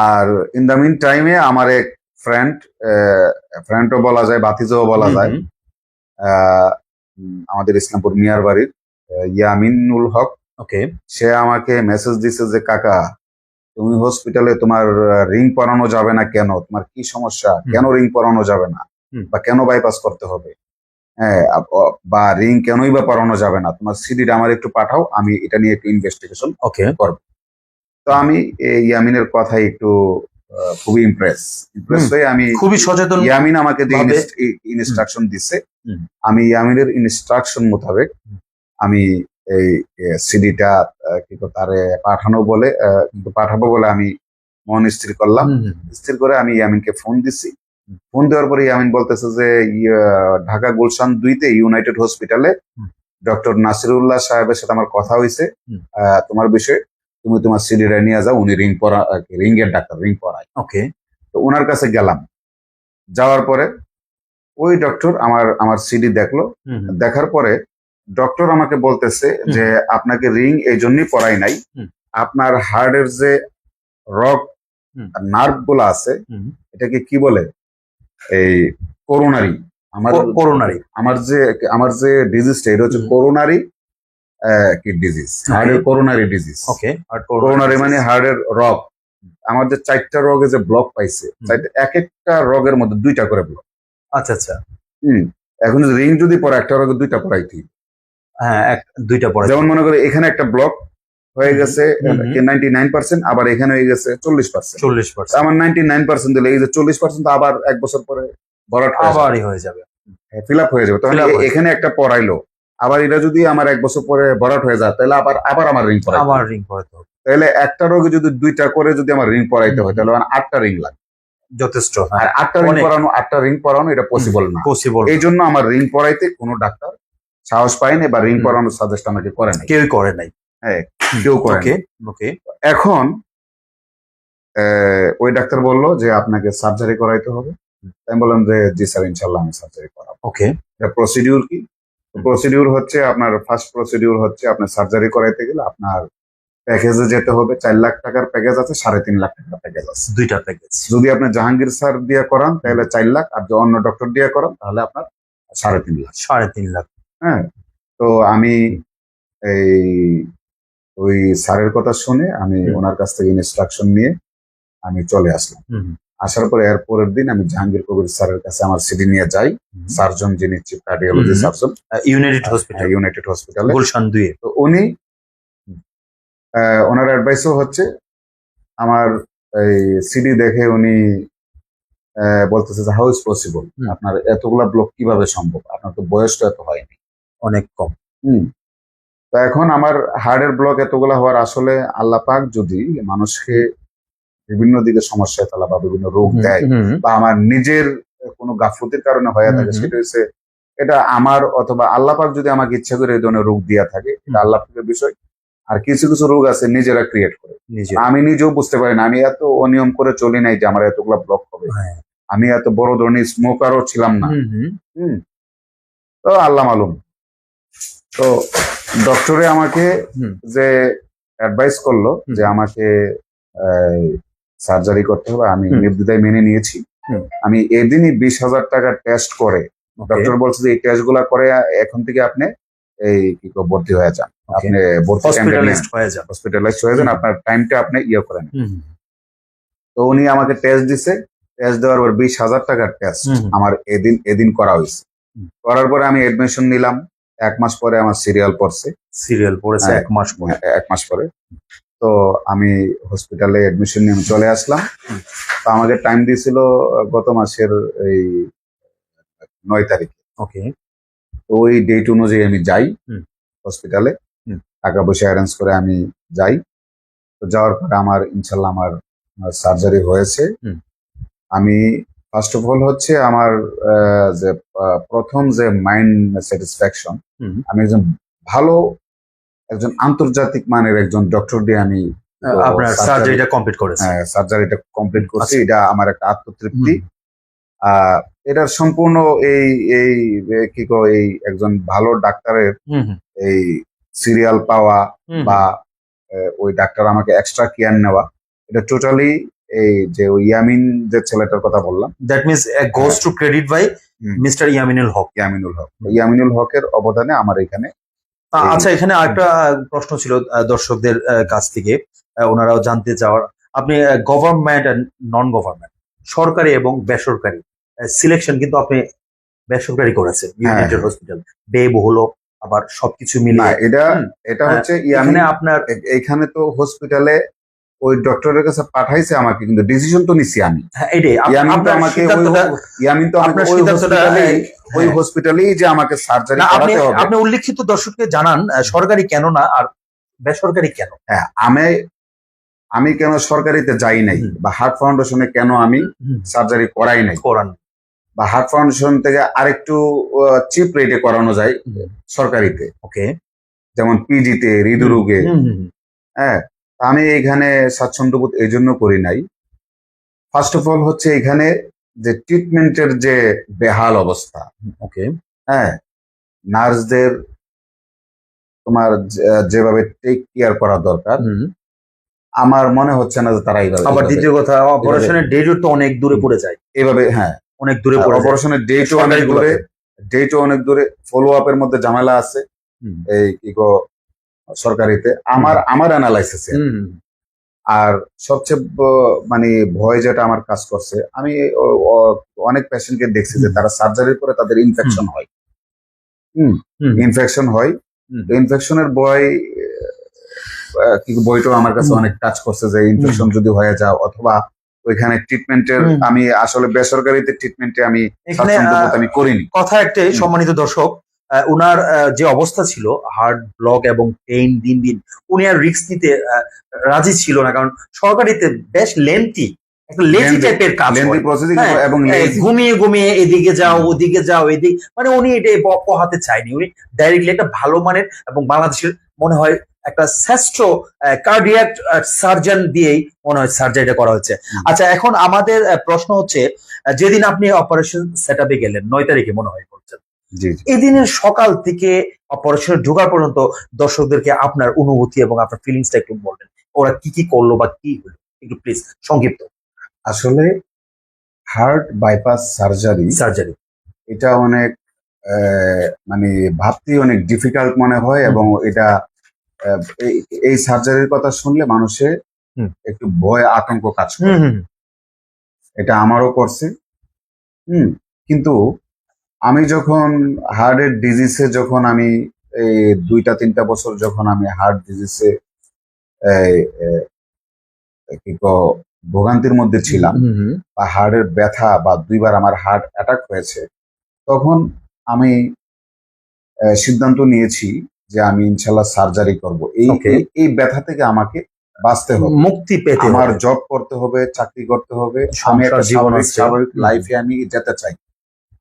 আর ইন দ্য মিন টাইমে আমার এক ফ্রেন্ডও বলা যায়, ভাতিজাও বলা যায়, আমাদের ইসলামপুর মিয়ার বাড়ির ইয়ামিনুল হক, সে আমাকে মেসেজ দিছে যে কাকা, তুমি হসপিটালে তোমার রিং পরানো যাবে না কেন, তোমার কি সমস্যা, কেন রিং পরানো যাবে না, বা কেন বাইপাস করতে হবে, হ্যাঁ, বা রিং কেনই বা পরানো যাবে না, তোমার সিডিটা আমার একটু পাঠাও, আমি এটা নিয়ে একটু ইনভেস্টিগেশন করব। তো আমি ইয়ামিনের কথাই একটু খুবই ইমপ্রেস হয়ে আমি খুবই সচেতন, ইয়ামিন আমাকে যে ইনস্ট্রাকশন দিচ্ছে, আমি ইয়ামিনের ইনস্ট্রাকশন মোতাবেক আমি এই সিডিটা তারে পাঠাবো বলে আমি মন স্থির করলাম। স্থির করে আমি ইয়ামিনকে ফোন দিছি। ফোন দেওয়ার পরে ইয়ামিন বলতেছে যে ঢাকা গুলশান 2-তে ইউনাইটেড হসপিটালে ডক্টর নাসিরুল্লাহ সাহেবের সাথে আমার কথা হয়েছে তোমার বিষয়ে, তুমি তোমার সিডিটা নিয়ে যাও, উনি রিং এর ডাক্তার, রিং পরায়। তো ওনার কাছে গেলাম, যাওয়ার পরে ওই ডক্টর আমার সিডি দেখলো। দেখার পরে ডক্টর আমাকে বলতেছে যে আপনাকে রিং এই জন্যই পরাই নাই, আপনার হার্টের যে রক নার্ভ গুলো আছে, এটাকে কি বলে, এই করোনারি আমার করোনারি। আমার যে ডিজিজটা এটা হচ্ছে করোনারি কি ডিজিজ, হার্টের করোনারি ডিজিজ। ওকে, আর করোনারি মানে হার্টের রগ। আমার যে 4টা রগে যে ব্লক পাইছে, এক একটা রগের মধ্যে 2টা করে ব্লক। আচ্ছা আচ্ছা, এখন রিং যদি পরে একটা রগে 2টা পড়াইতে, হ্যাঁ, দুইটা পরে। যেমন মনে করে এখানে একটা ব্লক হয়ে গেছে 99%, আবার এখানে হয়ে গেছে 40%। 40%, আমার 99% দিলে এই যে 40% আবার 1 বছর পরে ভরাট আবারই হয়ে যাবে, ফিল আপ হয়ে যাবে। তখন এখানে একটা পড়াইলো, আবার এটা যদি আমার 1 বছর পরে ভরাট হয়ে যায় তাহলে আবার আমার রিং পড়াই, আবার রিং পরাতে হবে। তাহলে একটা রোগে যদি 2টা করে যদি আমার রিং পড়াইতে হয় তাহলে আমার 8টা রিং লাগে, যথেষ্ট। আর 8টা রিং পরানো এটা পসিবল না। এই জন্য আমার রিং পরাইতে কোনো ডাক্তার সাহস পায়নি বা রিং পরানোর সাজেস্ট আমাকে করে নাই, কেউই করে নাই। হ্যাঁ, কেউ করে নাই। ওকে, এখন ওই ডাক্তার বললো যে আপনাকে সার্জারি করাইতে হবে। আমি বললাম যে জি স্যার, ইনশাল্লাহ আমি সার্জারি করাবো। ওকে, এটা প্রসিডিউর কি? প্রসিডিউর হচ্ছে আপনার ফার্স্ট প্রসিডিউর হচ্ছে আপনার সার্জারি করাইতে গেলে আপনার প্যাকেজে যেতে হবে। 4 লাখ টাকার প্যাকেজ আছে, 3.5 লাখ টাকার প্যাকেজ আছে। 2টা প্যাকেজ। যদি আপনি জাহাঙ্গীর স্যার দিয়ে করান তাহলে 4 লাখ, আর যদি অন্য ডক্টর দিয়ে করান তাহলে আপনার 3.5 লাখ। 3.5 লাখ। হ্যাঁ, তো আমি ওই স্যারের কথা শুনে আমি ওনার কাছ থেকে ইনস্ট্রাকশন নিয়ে আমি চলে আসলাম। আসার পরে এর পরের দিন আমি জাহাঙ্গীর কবির স্যারের কাছে আমার সিডি নিয়ে যাই, সার্জন যিনি চিফ কার্ডিওলজি সার্জন, ইউনাইটেড হসপিটালে গুলশান 2 এ। তো উনি ওনার অ্যাডভাইসও হচ্ছে আমার এই সিডি দেখে উনি বলতেছে যে হাউ ইজ পসিবল, আপনার এতগুলা ব্লক কিভাবে সম্ভব, আপনার তো বয়সটা এত হয়নি, অনেক কম। তো এখন আমার হার্টের ব্লক এতগুলা হওয়ার আসলে আল্লাহ পাক যদি মানুষকে বিভিন্ন দিকে সমস্যায় ফেলা বা বিভিন্ন রোগ দেয় বা আমার নিজের কোনো গাফলতির কারণে হয়ে থাকে, সেটা হচ্ছে এটা আমার অথবা আল্লাহ পাক যদি আমাকে ইচ্ছা করে এই ধরনের রোগ দিয়া থাকে, এটা আল্লাহ পাকের বিষয়। আর কিছু কিছু রোগ আছে নিজেরা ক্রিয়েট করে, আমি নিজেও বুঝতে পারি না। আমি এত অনিয়ম করে চলি নাই যে আমার এতগুলা ব্লক হবে, আমি এত বড় ধরনের স্মোকারও ছিলাম না। তো আল্লাহ মালুম। তো ডক্টরে আমাকে যে অ্যাডভাইস করলো যে আমাকে সার্জারি করতে হবে, আমি নির্দ্বিধায় মেনে নিয়েছি। আমি এদিনই 20,000 টাকা টেস্ট করে, ডক্টর বলছে যে এই টেস্ট গুলা করে এখন থেকে আপনি ভর্তি হয়ে যান, আপনি হসপিটালাইজড হয়ে যান, আপনার টাইমটা আপনি করেন। তো উনি আমাকে টেস্ট দিছে, টেস্ট দেওয়ার পর 20,000 টাকার টেস্ট আমার এদিন করা হয়েছে। করার পরে আমি এডমিশন নিলাম। 1 মাস পরে আমার সিরিয়াল পড়ছে 1 মাস পরে। 1 মাস পরে তো আমি হসপিটালে এডমিশন নিয়ে আমি চলে আসলাম। তো আমাকে টাইম দিয়েছিল গত মাসের এই 9 তারিখে। ওকে, তো ওই ডেট অনুযায়ী আমি যাই হসপিটালে, টাকা পয়সা অ্যারেঞ্জ করে আমি যাই। তো যাওয়ার পরে আমার ইনশাল্লাহ আমার সার্জারি হয়েছে। আমি ফার্স্ট অফ অল হচ্ছে আমার যে প্রথম যে মাইন্ড স্যাটিসফ্যাকশন, আমি একজন আন্তর্জাতিক মানের একজন ডক্টর দিয়ে আমি আপনার সার্জারিটা কমপ্লিট করেছি। হ্যাঁ, সার্জারিটা কমপ্লিট করছি। এটা আমার একটা আত্মতৃপ্তি। এটার সম্পূর্ণ এই একজন ভালো ডাক্তারের এই সিরিয়াল পাওয়া বা ওই ডাক্তার আমাকে এক্সট্রা কেয়ার নেওয়া, এটা টোটালি এই যে ওই ইয়ামিন যে ছেলেটার কথা বললাম, that means goes to credit by mister Yaminul Haque. Yaminul হকের অবদানে আমার এখানে। আচ্ছা, এখানে আরেকটা প্রশ্ন ছিল দর্শকদের কাছ থেকে, ওনারাও জানতে চাওয়ার, আপনি গভর্নমেন্ট এন্ড নন গভর্নমেন্ট, সরকারি এবং বেসরকারি সিলেকশন কিন্তু আপনি বেসরকারি করেছেন ইউনাইটেড হসপিটাল, ব্যয়বহুল আবার সবকিছু মিলে। এটা হচ্ছে আপনার এখানে তো হসপিটালে ওই ডক্টরের কাছে পাঠাইছে আমাকে, কিন্তু ডিসিশন তো নিছি আমি। ওই হসপিটালেই যে আমাকে সার্জারি করাতে হবে। আপনি উল্লেখিত দর্শককে জানান সরকারি কেন না আর বেসরকারি কেন। হ্যাঁ, আমি কেন সরকারিতে যাই নাই বা হার্ট ফাউন্ডেশনে কেন আমি সার্জারি করাই নাই, বা হার্ট ফাউন্ডেশন থেকে আরেকটু চিপ রেটে করানো যায় সরকারিতে। ওকে, যেমন পিজিতে, হৃদরোগে। হ্যাঁ, আমি এইখানে স্বাচ্ছন্দ্যবোধ এই জন্য করি নাই। ফার্স্ট অফ অল হচ্ছে এখানে যে ট্রিটমেন্টের যে বেহাল অবস্থা। ওকে, হ্যাঁ, নার্সদের তোমার যেভাবে টেক কেয়ার করা দরকার, আমার মনে হচ্ছে না যে তারা এইভাবে। আবার দ্বিতীয় কথা, অপারেশনের ডেটও তো অনেক দূরে পড়ে যায় এইভাবে। হ্যাঁ, অনেক দূরে পড়ে যায় অপারেশনের ডেটও অনেক দূরে, ফলো আপের মধ্যে ঝামেলা আছে হুম, এই কি গো সরকারিতে। আমার অ্যানালাইসিসে হুম, আর সবচেয়ে মানে ভয় যেটা আমার কাজ করছে, আমি অনেক পেশেন্টকে দেখছি যে হুম, তারা সার্জারির পরে তাদের ইনফেকশন হয়। হুম, ইনফেকশন হয়, হুম, তো ইনফেকশনের ভয় কি বইটাও আমার কাছে হুম, অনেক টাচ করছে যে ইনফেকশন যদি হয়ে যাও, অথবা ওইখানে ট্রিটমেন্টের, হুম। আমি আসলে বেসরকারিতে ট্রিটমেন্টে আমি এখানে স্বাচ্ছন্দ্য বোধ আমি করিনি। কথা একটাই, হুম, সম্মানিত দর্শক, উনার যে অবস্থা ছিল, হার্ট ব্লক এবং পেইন দিন দিন, উনি আর রিস্ক নিতে রাজি ছিল না, কারণ সরকারিতে বেশ লেন্থি, একটা লেজি টাইপের কাজ লেন্দি হয়। প্রসিডিং হ্যাঁ, এবং লেজি। ঘুমিয়ে ঘুমিয়ে এদিকে যাও ওদিকে যাও এদিকে, মানে উনি এটা পোহাতে চায়নি, উনি ডাইরেক্টলি একটা ভালো মানের এবং বাংলাদেশের মনে হয় একটা শ্রেষ্ঠ কার্ডিয়াক সার্জন দিয়েই মনে হয় সার্জারিটা করা হচ্ছে। আচ্ছা, এখন আমাদের প্রশ্ন হচ্ছে, যেদিন আপনি অপারেশন সেট আপে গেলেন 9 তারিখে মনে হয় বলছেন, জি জি। এই দিনের সকাল থেকে অপারেশনে ঢোকার পর্যন্ত দর্শকদেরকে আপনার অনুভূতি এবং আপনার ফিলিংসটা একটু বলবেন, ওরা কি কি করলো বা কি হলো, একটু প্লিজ সংক্ষিপ্ত। আসলে হার্ট বাইপাস সার্জারি সার্জারি। এটা অনেক মানে ভাবতেই অনেক ডিফিকাল্ট মনে হয়, এবং এটা এই সার্জারির কথা শুনলে মানুষে হুম, একটু ভয় আতঙ্ক কাজ হুম, করে। হুম, এটা আমারও করছে। হুম, কিন্তু আমি যখন হার্টের ডিজিজে, যখন আমি এই 2-3 বছর যখন আমি হার্ট ডিজিজে কি ভোগান্তির মধ্যে ছিলাম, হুম, হুম, বা হার্টের ব্যথা, বা 2বার আমার হার্ট অ্যাটাক হয়েছে, তখন আমি সিদ্ধান্ত নিয়েছি যে আমি ইনশাল্লাহ সার্জারি করব। এই ওকে, এই এই ব্যথা থেকে আমাকে বাঁচতে হবে, মুক্তি পেতে আমার হবে, জব করতে হবে, চাকরি করতে হবে, আমি সংসার একটা জীবন স্বাভাবিক আছে। স্বাভাবিক হুম, হুম। লাইফে আমি যেতে চাই।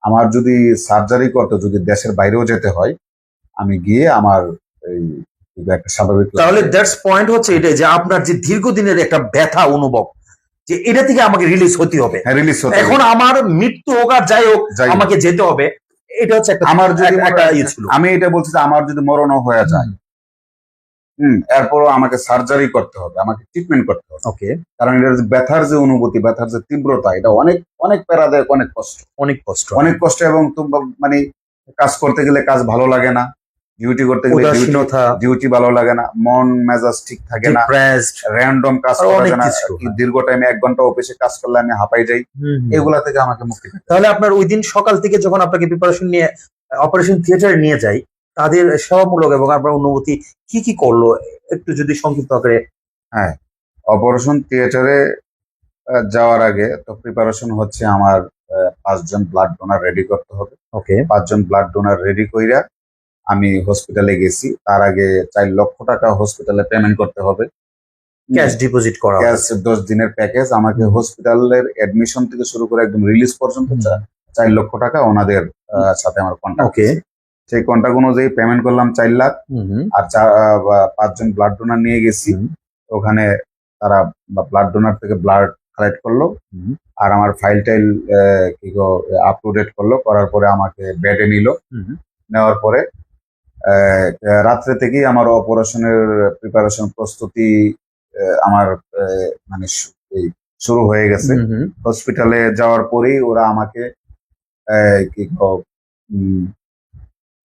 আমার যদি সার্জারি করতে, যদি দেশের বাইরেও যেতে হয়, আমি গিয়ে আমার এই একটা স্বাভাবিক তাহলে লাইফে। দ্যাটস পয়েন্ট হচ্ছে এটাই, যে আপনার যে দীর্ঘদিনের একটা ব্যথা অনুভব, যে এটা থেকে আমাকে রিলিজ হতে হবে, হ্যাঁ, রিলিজ হতে এখন হবে। আমার মৃত্যু হোক আর যাই হোক যাই হোক, আমাকে যেতে হবে, এটা হচ্ছে একটা আমার যদি একটা ইয়ে ছিল। আমি এটা বলছি যে আমার যদি মরণও হয়ে যায়, এরপরও আমাকে সার্জারি করতে হবে, আমাকে ট্রিটমেন্ট করতে হবে। ওকে, কারণ এটার যে ব্যথার যে অনুভূতি, ব্যথার যে তীব্রতা, এটা অনেক অনেক প্যারাদায়ক, অনেক কষ্ট, অনেক কষ্ট, অনেক কষ্ট। এবং মানে কাজ করতে গেলে কাজ ভালো লাগে না, ডিউটি করতে গেলে উদাসীনতা, ডিউটি ভালো লাগে না, মন মেজাজ ঠিক থাকে না, ডিপ্রেসড, র্যান্ডম কাজ আর করা অনেক যায় না। কিছু। দীর্ঘ টাইমে 1 ঘন্টা অফিসে কাজ করলে আমি হাঁপাই যাই। হুম, হুম। এগুলা থেকে আমাকে মুক্তি পেতে হবে। তাহলে আপনার ওই দিন সকাল থেকে যখন আপনাকে প্রিপারেশন নিয়ে অপারেশন থিয়েটারে নিয়ে যাই, তাদের সেবামূলক এবং আপনার অনুভূতি কি কি করলো, একটু যদি সংক্ষিপ্ত আকারে। হ্যাঁ, অপারেশন থিয়েটারে যাওয়ার আগে তো প্রিপারেশন হচ্ছে আমার 5 জন ব্লাড ডোনার রেডি করতে হবে। ওকে, 5 জন ব্লাড ডোনার রেডি কইরা আমি হসপিটালে গেছি। তার আগে 4 লক্ষ টাকা হসপিটালে পেমেন্ট করতে হবে। ক্যাশ ডিপোজিট করা ক্যাশ হয়েছে। 10 দিনের প্যাকেজ, আমাকে হুম, হসপিটালের অ্যাডমিশন থেকে শুরু করে একদম রিলিজ পর্যন্ত হুম, 4 লক্ষ টাকা ওনাদের সাথে আমার কন্ট্যাক্ট ওকে, আছে। সেই কন্ট্যাক্ট অনুযায়ী পেমেন্ট করলাম 4 লাখ। হুম, হুম, আর 5 জন ব্লাড ডোনার নিয়ে গেছি। হুম, ওখানে তারা ব্লাড ডোনার থেকে ব্লাড কালেক্ট করলো, হুম, আর আমার ফাইল টাইল কি আপ টু ডেট করলো, করার পরে আমাকে বেডে নিল। হুম, নেওয়ার পরে রাত্রে থেকেই আমার অপারেশনের প্রিপারেশন প্রস্তুতি আমার মানে এই শুরু হয়ে গেছে। হুম, হুম, হসপিটালে যাওয়ার পরেই ওরা আমাকে কি উম,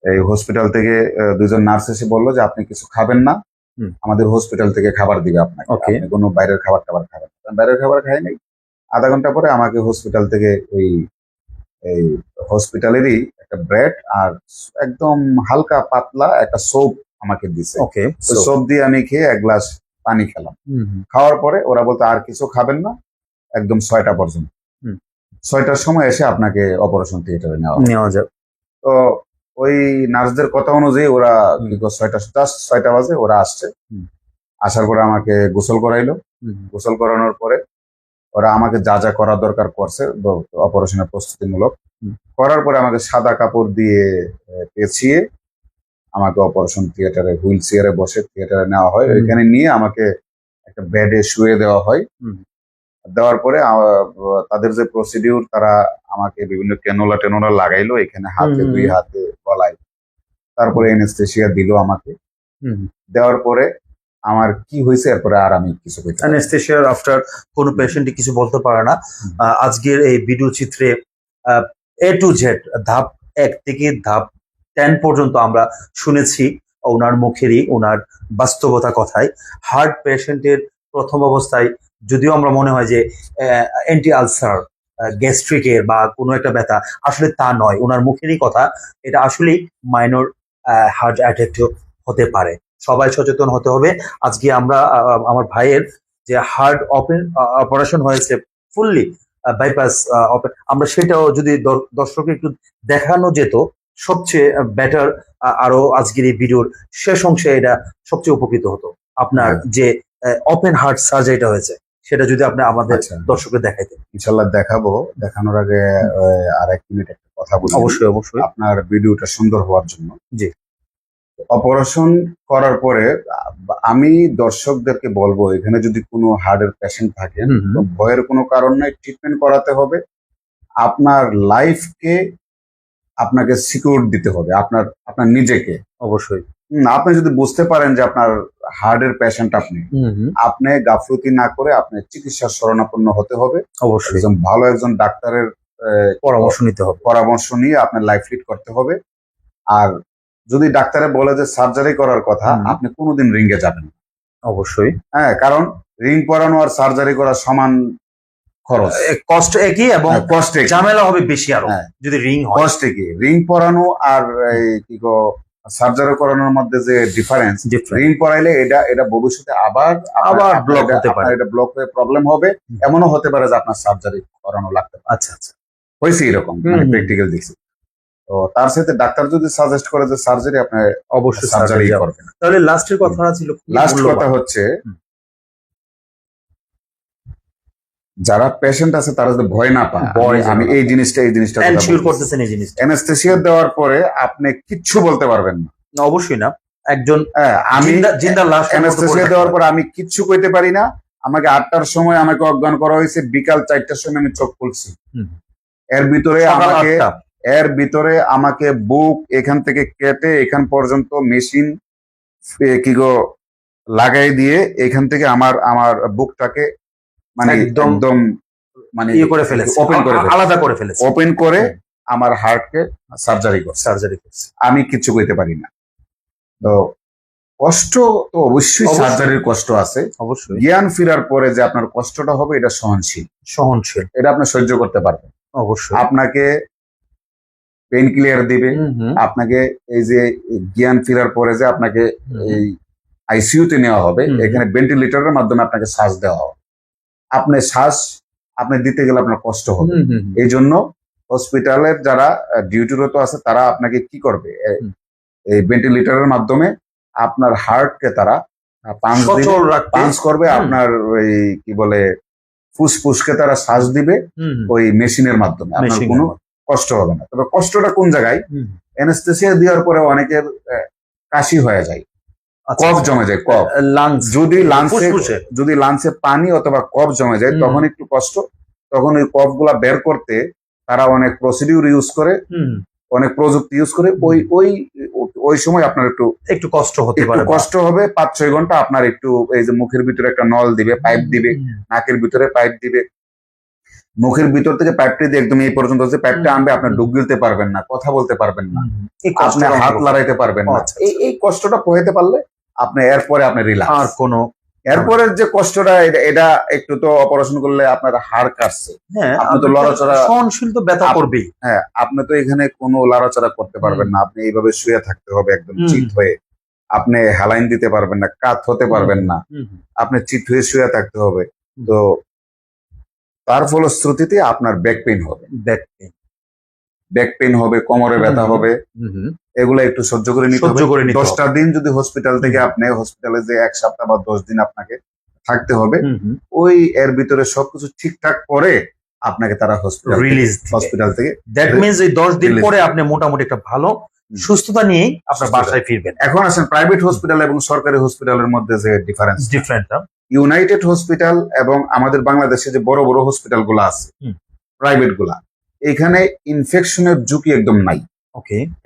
এই হসপিটাল থেকে 2 জন নার্স এসে বললো যে আপনি কিছু খাবেন না, হুম, আমাদের হসপিটাল থেকে খাবার দিবে আপনাকে, ওকে, আপনি কোনো বাইরের খাবার খাবেন না। আমি বাইরের খাবার খাই নাই। আধা ঘন্টা পরে আমাকে হসপিটাল থেকে এই হসপিটালেরই একটা ব্রেড আর একদম হালকা পাতলা একটা সোপ আমাকে দিছে। ওকে, তো সোপ দিয়ে আমি খেয়ে 1 গ্লাস পানি খেলাম। খাওয়ার পরে ওরা বলতো আর কিছু খাবেন না, একদম 6টা পর্যন্ত। হুম। 6টার সময় এসে আপনাকে অপারেশন থিয়েটারে নেওয়া হবে। নেওয়া যাবে। তো ওই নার্সদের কথা অনুযায়ী ওরা হুম, কি 6টা বাজে ওরা আসছে। হুম, আসার পরে আমাকে গোসল করাইলো। হুম, গোসল করানোর পরে ওরা আমাকে যা যা করা দরকার করছে অপারেশনের প্রস্তুতিমূলক, হুম, করার পরে আমাকে সাদা কাপড় দিয়ে পেঁচিয়ে আমাকে অপারেশন থিয়েটারে হুইল চেয়ারে বসে থিয়েটারে নেওয়া হয়। হুম, ওইখানে নিয়ে আমাকে একটা বেডে শুয়ে দেওয়া হয়। হুম, দেওয়ার পরে তাদের যে প্রসিডিউর, তারা আমাকে বিভিন্ন টেনোলা টেনোলা লাগাইলো এখানে হাতে, হুম, 2 হাতে, গলায়। তারপরে এনেস্থেশিয়া দিল আমাকে। হুম। দেওয়ার পরে আমার কি হয়েছে এরপরে আর আমি কিছু কইতে পারি না। অ্যানেস্থেশিয়ার আফটার কোনো পেশেন্টই কিছু বলতে পারে না। আজকের এই ভিডিও চিত্রে এ টু জেড, ধাপ 1 থেকে ধাপ 10 পর্যন্ত আমরা শুনেছি ওনার মুখেরই, ওনার বাস্তবতা কথায়। হার্ট পেশেন্টের প্রথম অবস্থায় যদিও আমরা মনে হয় যে অ্যান্টি আলসার, গ্যাস্ট্রিকের বা কোনো একটা ব্যথা, আসলে তা নয়। ওনার মুখেরই কথা, এটা আসলেই মাইনর হার্ট অ্যাটাক হতে পারে। সবাই সচেতন হতে হবে। আজকে আমরা আমার ভাইয়ের যে হার্ট অপারেশন হয়েছে ফুললি বাইপাস, আমরা সেটাও যদি দর্শককে একটু দেখানো যেত সবচেয়ে বেটার, আরো আজকের এই ভিডিওর শেষ অংশে এটা সবচেয়ে উপকৃত হতো। আপনার যে ওপেন হার্ট সার্জারিটা হয়েছে সেটা যদি আপনি আমাদের আচ্ছা। দর্শককে দেখাইতেন। ইনশাল্লাহ দেখাবো। দেখানোর আগে আর 1 মিনিট একটা কথা বলি। অবশ্যই অবশ্যই। আপনার ভিডিওটা সুন্দর হওয়ার জন্য। জি। অপারেশন করার পরে আমি দর্শকদেরকে বলবো, এখানে যদি কোনো হার্টের পেশেন্ট থাকে তো ভয়ের কোনো কারণ নাই, ট্রিটমেন্ট করাতে হবে। আপনার লাইফকে আপনাকে সিকিউর দিতে হবে, আপনার নিজেকে। অবশ্যই। আপনি যদি বুঝতে পারেন যে আপনার হার্টের পেশেন্ট আপনি গাফলতি না করে আপনি চিকিৎসার শরণাপন্ন হতে হবে। অবশ্যই একজন ভালো একজন ডাক্তারের পরামর্শ নিতে হবে, পরামর্শ নিয়ে আপনার লাইফ লিড করতে হবে। আর যদি ডাক্তারে বলে যে সার্জারি করার কথা, আপনি কোনোদিন রিঙ্গে যাবেন না। অবশ্যই। হ্যাঁ, কারণ রিং পরানো আর সার্জারি করা সমান খরচ, কষ্ট একই এবং কষ্ট ঝামেলা হবে বেশি আরো যদি রিং হয়। কষ্ট কি, রিং পরানো আর সার্জারি করানোর মধ্যে যে ডিফারেন্স, রিং পরাইলে এটা ভবিষ্যতে আবার ব্লক হতে পারে, এটা ব্লক হয়ে প্রবলেম হবে। এমনও হতে পারে যে আপনার সার্জারি করানো লাগতে পারে। আচ্ছা আচ্ছা, হয়েছে এরকম, প্র্যাকটিক্যাল দিচ্ছি। তো তার সাথে ডাক্তার যদি সাজেস্ট করে যে সার্জারি, আপনি অবশ্যই সার্জারি করবেন। তাহলে লাস্টের কথাটা ছিল, লাস্ট কথা হচ্ছে যারা পেশেন্ট আছে তারা যদি ভয় না পায়, আমি এই জিনিসটা এনশিওর করতেছেন, এই জিনিসটা অ্যানেস্থেসিয়া দেওয়ার পরে আপনি কিচ্ছু বলতে পারবেন না। অবশ্যই না। একজন আমি জিন্দা লাশ অ্যানেস্থেসিয়া দেওয়ার পরে আমি কিচ্ছু কইতে পারি না। আমাকে 8টার সময় আমাকে অজ্ঞান করা হয়েছে, বিকাল 4টার সময় আমি চোখ খুলছি। এর ভিতরে আমাকে বুক এখান থেকে কেটে এখান পর্যন্ত মেশিন লাগাই দিয়ে এখান থেকে আমার বুকটাকে মানে একদম মানে করে ফেলেছে, আলাদা করে ফেলেছে, ওপেন করে আমার হার্টকে সার্জারি করছে। আমি কিছু কইতে পারি না। তো কষ্ট তো অবশ্যই, সার্জারির কষ্ট আছে অবশ্যই। জ্ঞান ফেরার পরে যে আপনার কষ্টটা হবে এটা সহনশীল, এটা আপনি সহ্য করতে পারবেন অবশ্যই। আপনাকে পেইন ক্লিয়ার দিবে, আপনাকে এই যে জ্ঞান ফেরার পরে যে আপনাকে এই আইসিইউতে নেওয়া হবে, এখানে ভেন্টিলেটরের মাধ্যমে আপনাকে শ্বাস দেওয়া হবে। আপনি দিতে গেলে আপনার কষ্ট হবে। এই জন্য হসপিটালের যারা ডিউটিরত আছে তারা আপনাকে কি করবে, এই ভেন্টিলেটরের মাধ্যমে আপনার হার্টকে তারা পাঞ্চ করবে, আপনার ওই কি বলে ফুসফুসকে তারা শ্বাস দিবে ওই মেশিনের মাধ্যমে। আপনার কোনো কষ্ট হবে না। তবে কষ্টটা কোন জায়গায়, অ্যানেস্থেসিয়া দেওয়ার পরে অনেকের কাশি হয়ে যায়, কফ জমে যায়, কফ যদি লাংসে পানি অথবা কফ জমে যায় তখন একটু কষ্ট। তখন ওই কফ গুলা বের করতে তারা অনেক প্রসিডিউর ইউজ করে, অনেক প্রযুক্তি ইউজ করে। ওই সময় আপনার একটু কষ্ট হতে পারে, কষ্ট হবে। 5-6 ঘন্টা আপনার একটু এই যে মুখের ভিতরে একটা নল দিবে, পাইপ দিবে, নাকের ভিতরে পাইপ দিবে, মুখের ভিতর থেকে পাইপটি দিয়ে একদম এই পর্যন্ত যে পাইপটা আনবে, আপনি ডুব গিলতে পারবেন না, কথা বলতে পারবেন না, আপনি হাত লড়াইতে পারবেন না। এই কষ্টটা পোহাইতে পারলে আপনি এরপরে আপনি রিল্যাক্স। আর কোনো এরপরের যে কষ্টটা, এটা একটু তো অপারেশন করলে আপনার হাড় কাটছে, আপনি তো লড়াচড়া, সহনশীল তো ব্যথা করবেই। হ্যাঁ, আপনি তো এখানে কোনো লড়াচড়া করতে পারবেন না, আপনি এইভাবে শুয়ে থাকতে হবে একদম চিত হয়ে। আপনি হেলাইন দিতে পারবেন না, কাত হতে পারবেন না, আপনি চিত হয়ে শুয়ে থাকতে হবে। তো তার ফলশ্রুতিতে আপনার ব্যাক পেইন হবে, কোমরে ব্যথা হবে, এগুলো একটু সহ্য করে নিতে হবে। 10টা দিন যদি হসপিটাল থেকে আপনি হসপিটালে যে 1 সপ্তাহ বা 10 দিন আপনাকে থাকতে হবে, ওই এর ভিতরে সবকিছু ঠিকঠাক করে আপনাকে তারা হসপিটাল থেকে দ্যাট মিন্স এই 10 দিন পরে আপনি মোটামুটি একটা ভালো সুস্থতা নিয়ে আপনার বাসায় ফিরবেন। এখন আসেন প্রাইভেট হসপিটাল এবং সরকারি হসপিটালের মধ্যে যে ডিফারেন্স, ইউনাইটেড হসপিটাল এবং আমাদের বাংলাদেশে যে বড় বড় হসপিটাল গুলো আছে প্রাইভেট গুলা, এখানে ইনফেকশনের ঝুঁকি একদম নাই।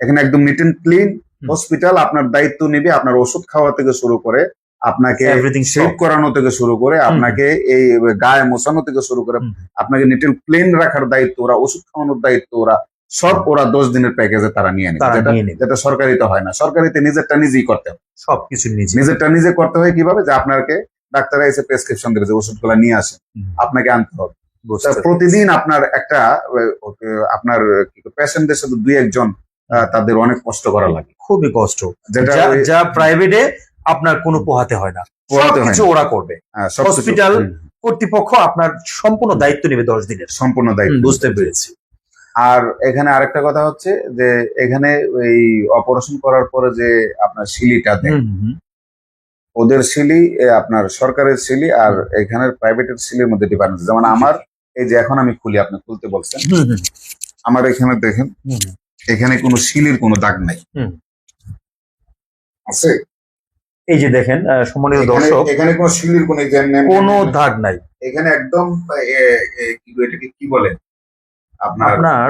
এখানে একদম নিট এন্ড ক্লিন হসপিটাল। আপনার দায়িত্ব নেবে, আপনার ওষুধ খাওয়া থেকে শুরু করে আপনাকে Everything শেভ stop. করানো থেকে শুরু করে আপনাকে এই গায়ে মোছানো থেকে শুরু করে হুম। আপনাকে নিটেল প্লেন রাখার দায়িত্ব ওরা, ওষুধ খাওয়ানোর দায়িত্ব ওরা, সব ওরা 10 দিনের প্যাকেজে তারা নিয়ে নেবে, তারা যেটা নিয়ে নেবে। যেটা সরকারিতে হয় না। সরকারিতে নিজেরটা নিজেই করতে হয়। সবকিছু নিজে। নিজেরটা নিজে করতে হয় কিভাবে, যে আপনাকে ডাক্তার এসে প্রেসক্রিপশন দেবে যে ওষুধগুলো নিয়ে আসেন, হুম, আপনাকে আনতে হবে। বুঝতে তা পেরেছি। প্রতিদিন আপনার একটা আপনার পেশেন্টদের সাথে দুই একজন তাদের অনেক কষ্ট করা লাগে, খুবই কষ্ট, যেটা যা প্রাইভেটে আপনার কোনো পোহাতে হয় না, পোহাতে হয় সবকিছু না। ওরা করবে। সবকিছু হসপিটাল কর্তৃপক্ষ আপনার সম্পূর্ণ দায়িত্ব নেবে 10 দিনের। সম্পূর্ণ দায়িত্ব। বুঝতে পেরেছি। আর এখানে আরেকটা কথা হচ্ছে যে এখানে এই অপারেশন করার পরে যে আপনার সিলিটা দেয়, হুম, হুম, ওদের সিলি আপনার সরকারের সিলি আর এখানের প্রাইভেটের সিলির মধ্যে ডিফারেন্স। যেমন আমার এই যে এখন আমি খুলি, আপনি খুলতে বলছেন, হুম, হুম, আমার এখানে দেখেন হুম, এখানে কোনো সিলির কোনো দাগ নাই, হুম। আছে? এই যে দেখেন সম্মানিত এখানে দর্শক, এখানে কোনো সিলির কোনো কোনো দাগ নাই। এখানে একদম এটাকে কি বলে আপনার আপনার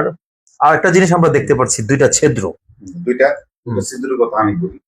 আরেকটা জিনিস আমরা দেখতে পাচ্ছি, দুইটা ছিদ্র। দুইটা ছিদ্রের কথা আমি বলি।